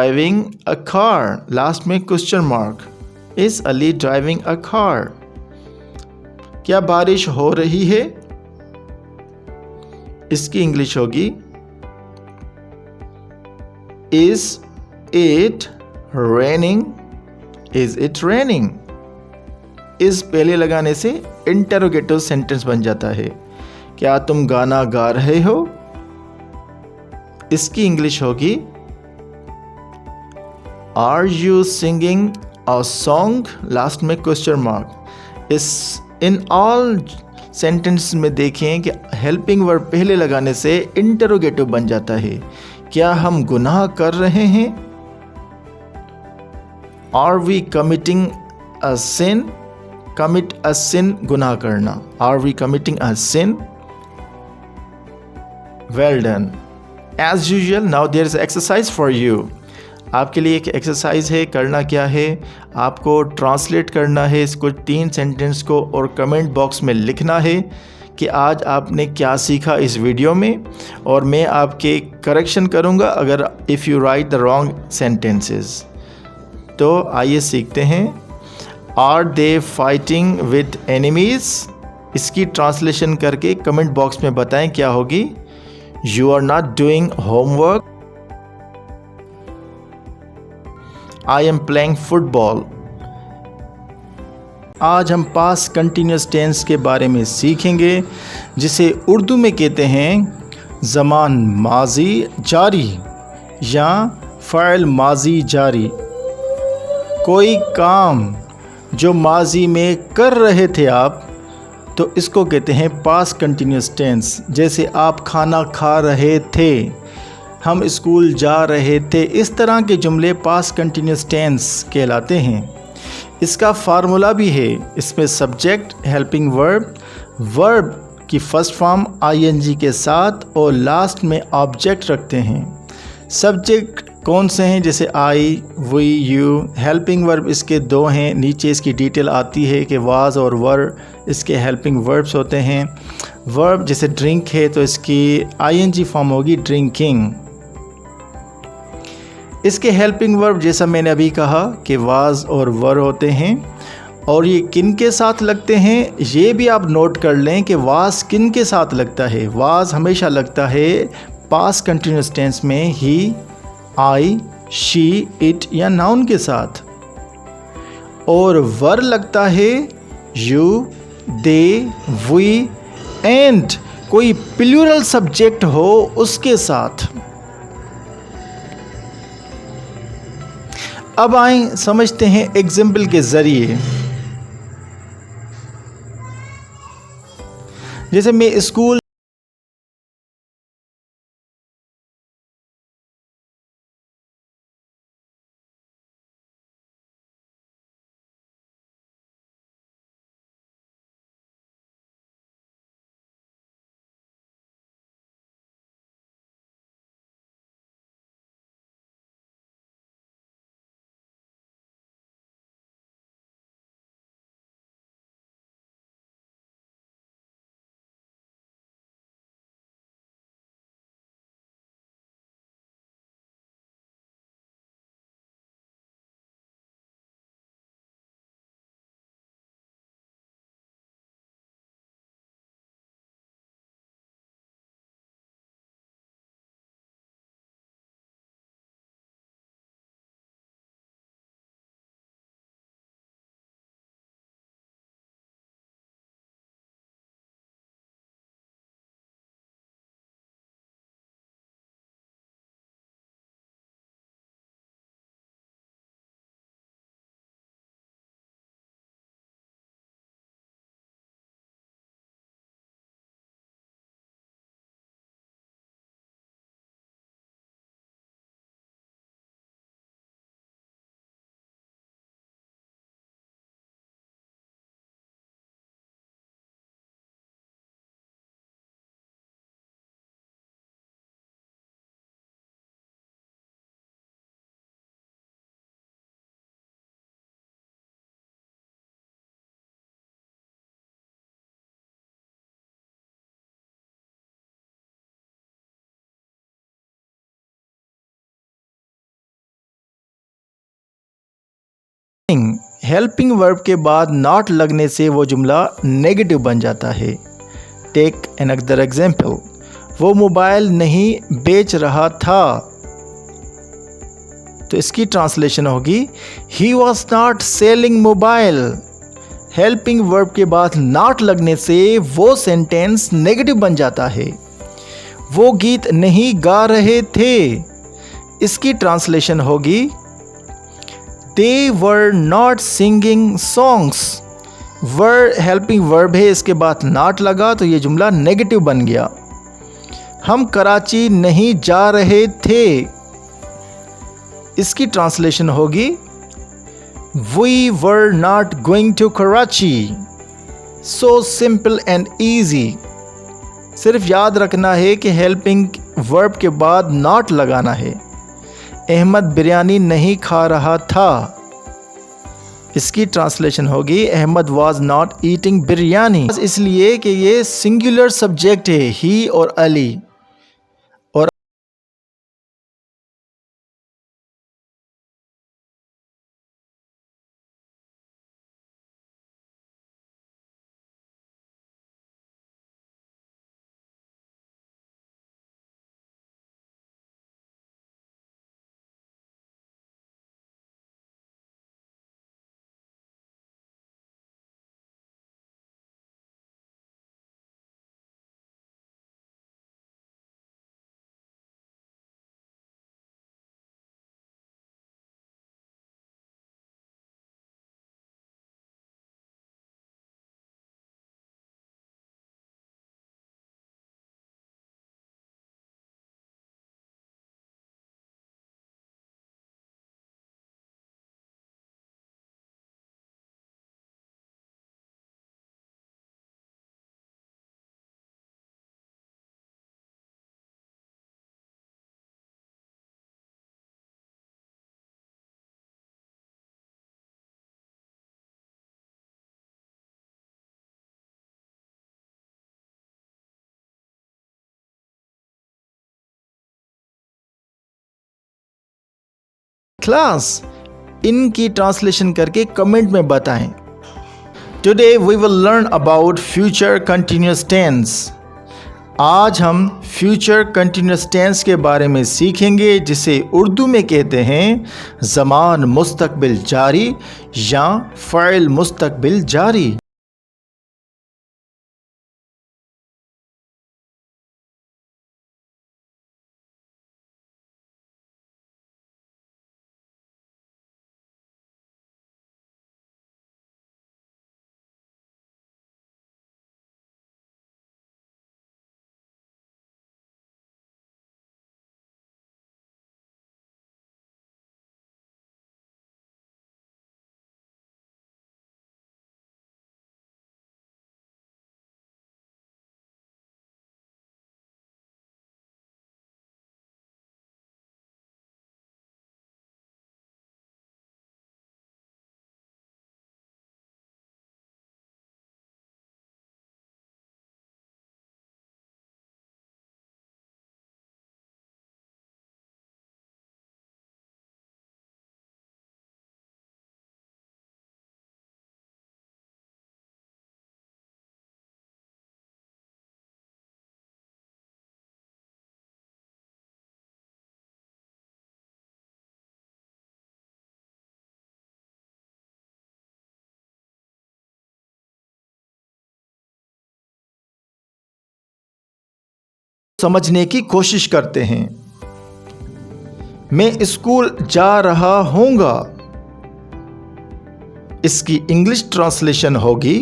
Driving a car, last में question mark. Is Ali driving a car? क्या बारिश हो रही है? इसकी इंग्लिश होगी is it raining? Is it raining? इस पहले लगाने से इंटरोगेटिव सेंटेंस बन जाता है। क्या तुम गाना गा रहे हो? इसकी इंग्लिश होगी are you singing a song? Last में क्वेश्चन मार्क। इस इन ऑल सेंटेंस में देखें कि हेल्पिंग वर्ब पहले लगाने से इंटरोगेटिव बन जाता है। क्या हम गुनाह कर रहे हैं? Are we committing a sin? Commit a sin, गुनाह करना। Are we committing a sin? Well done. As usual now there is exercise for you. आपके लिए एक एक्सरसाइज है। करना क्या है, आपको ट्रांसलेट करना है इसको 3 सेंटेंस को और कमेंट बॉक्स में लिखना है कि आज आपने क्या सीखा इस वीडियो में, और मैं आपके करेक्शन करूँगा अगर if you write the wrong sentences. तो आइए सीखते हैं। Are they fighting with enemies? इसकी ट्रांसलेशन करके कमेंट बॉक्स में बताएं क्या होगी। You are not doing homework? I am playing football. आज हम पास्ट कंटिन्यूस टेंस के बारे में सीखेंगे, जिसे उर्दू में कहते हैं ज़मान माजी जारी या फ़ाइल माजी जारी। कोई काम जो माजी में कर रहे थे आप, तो इसको कहते हैं पास्ट कंटिन्यूस टेंस। जैसे आप खाना खा रहे थे, हम स्कूल जा रहे थे, इस तरह के जुमले पास्ट कंटिन्यूस टेंस कहलाते हैं। इसका फार्मूला भी है। इसमें सब्जेक्ट, हेल्पिंग वर्ब, वर्ब की फर्स्ट फॉर्म आईएनजी के साथ और लास्ट में ऑब्जेक्ट रखते हैं। सब्जेक्ट कौन से हैं? जैसे आई, वी, यू। हेल्पिंग वर्ब इसके 2 हैं। नीचे इसकी डिटेल आती है कि वाज और वर इसके हेल्पिंग वर्ब्स होते हैं। वर्ब जैसे ड्रिंक है तो इसकी आईएनजी फॉर्म होगी ड्रिंकिंग। इसके हेल्पिंग वर्ब जैसा मैंने अभी कहा कि वाज और वर होते हैं। और ये किन के साथ लगते हैं ये भी आप नोट कर लें कि वाज किन के साथ लगता है। वाज हमेशा लगता है पास्ट कंटिन्यूस टेंस में ही, आई, शी, इट या नाउन के साथ, और वर लगता है यू, दे, वी एंड कोई प्लूरल सब्जेक्ट हो उसके साथ। अब आए समझते हैं एग्जाम्पल के जरिए। जैसे मैं स्कूल हेल्पिंग वर्ब के बाद नॉट लगने से वो जुमला नेगेटिव बन जाता है। टेक अनदर एग्जाम्पल, वो मोबाइल नहीं बेच रहा था, तो इसकी ट्रांसलेशन होगी he was not selling mobile. Helping verb के बाद नॉट लगने से वो सेंटेंस नेगेटिव बन जाता है। वो गीत नहीं गा रहे थे, इसकी ट्रांसलेशन होगी they were not singing songs. Were helping verb है, इसके बाद नॉट लगा तो ये जुमला नेगेटिव बन गया। हम कराची नहीं जा रहे थे, इसकी ट्रांसलेशन होगी we were not going to Karachi. So simple and easy. सिर्फ याद रखना है कि हेल्पिंग वर्ब के बाद नॉट लगाना है। अहमद बिरयानी नहीं खा रहा था, इसकी ट्रांसलेशन होगी Ahmad was not eating biryani. इसलिए कि ये सिंगुलर सब्जेक्ट है, ही और अली। और क्लास इनकी ट्रांसलेशन करके कमेंट में बताएं। Today we will learn about future continuous tense. आज हम फ्यूचर कंटिन्यूअस टेंस के बारे में सीखेंगे, जिसे उर्दू में कहते हैं ज़मान मुस्तकबिल जारी या फ़ाइल मुस्तकबिल जारी। समझने की कोशिश करते हैं। मैं स्कूल जा रहा हूँगा, इसकी इंग्लिश ट्रांसलेशन होगी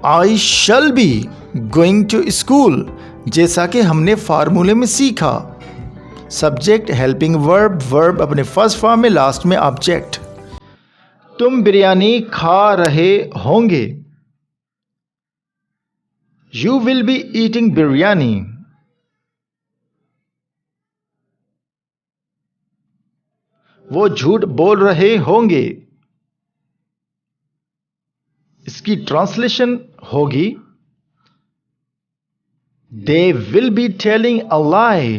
I shall be going to school. जैसा कि हमने फार्मूले में सीखा, सब्जेक्ट हेल्पिंग वर्ब, वर्ब अपने फर्स्ट फॉर्म में, लास्ट में ऑब्जेक्ट। तुम बिरयानी खा रहे होंगे, you will be eating biryani. वो झूठ बोल रहे होंगे, इसकी ट्रांसलेशन होगी they will be telling a lie.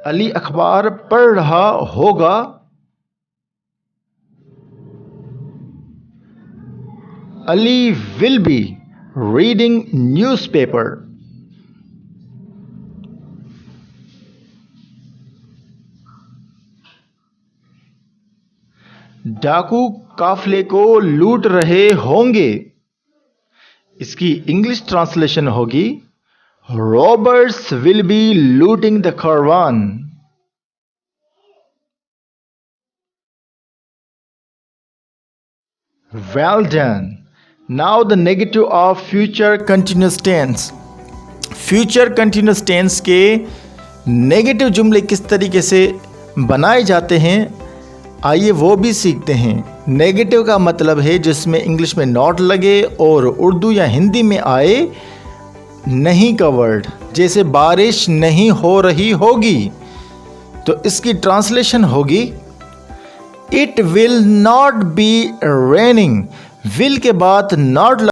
Ali अखबार पढ़ रहा होगा। Ali will be reading newspaper. डाकू काफले को लूट रहे होंगे। इसकी इंग्लिश ट्रांसलेशन होगी robbers will be looting the caravan. Well done. Now the negative of future continuous tense. Future continuous tense के नेगेटिव जुमले किस तरीके से बनाए जाते हैं, आइए वो भी सीखते हैं। नेगेटिव का मतलब है जिसमें इंग्लिश में नॉट लगे और उर्दू या हिंदी में आए नहीं का वर्ड, जैसे बारिश नहीं हो रही होगी, तो इसकी ट्रांसलेशन होगी it will not be raining. Will के बाद not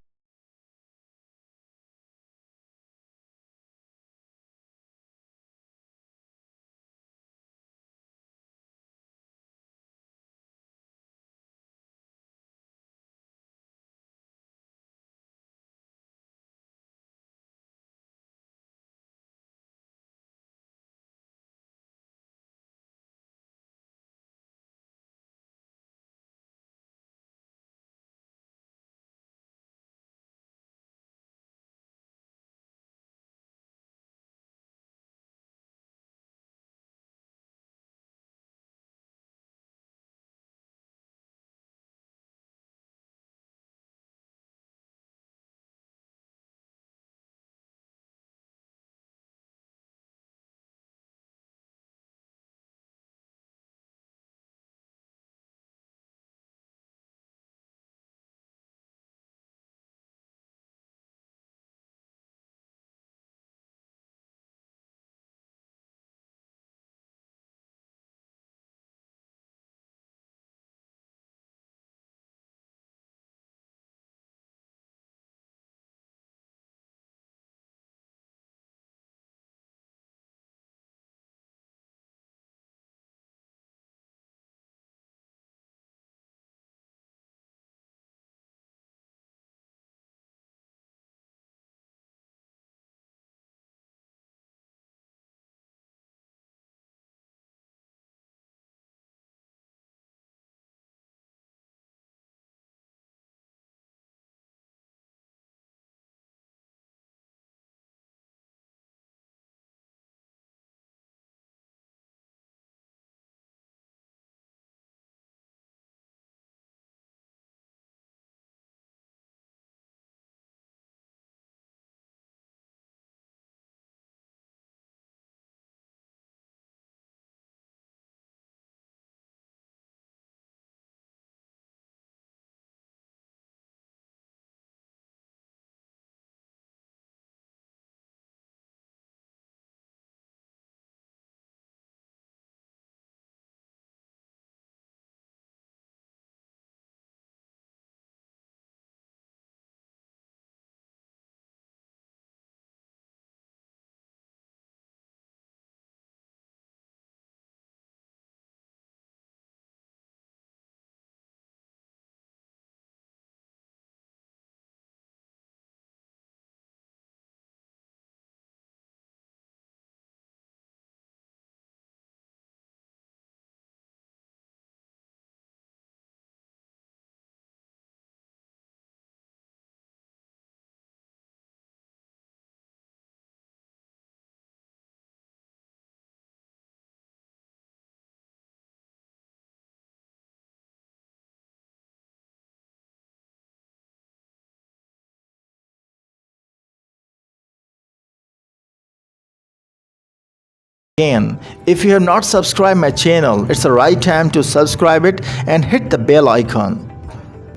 again. If you have not subscribed my channel, it's the right time to subscribe it and hit the bell icon.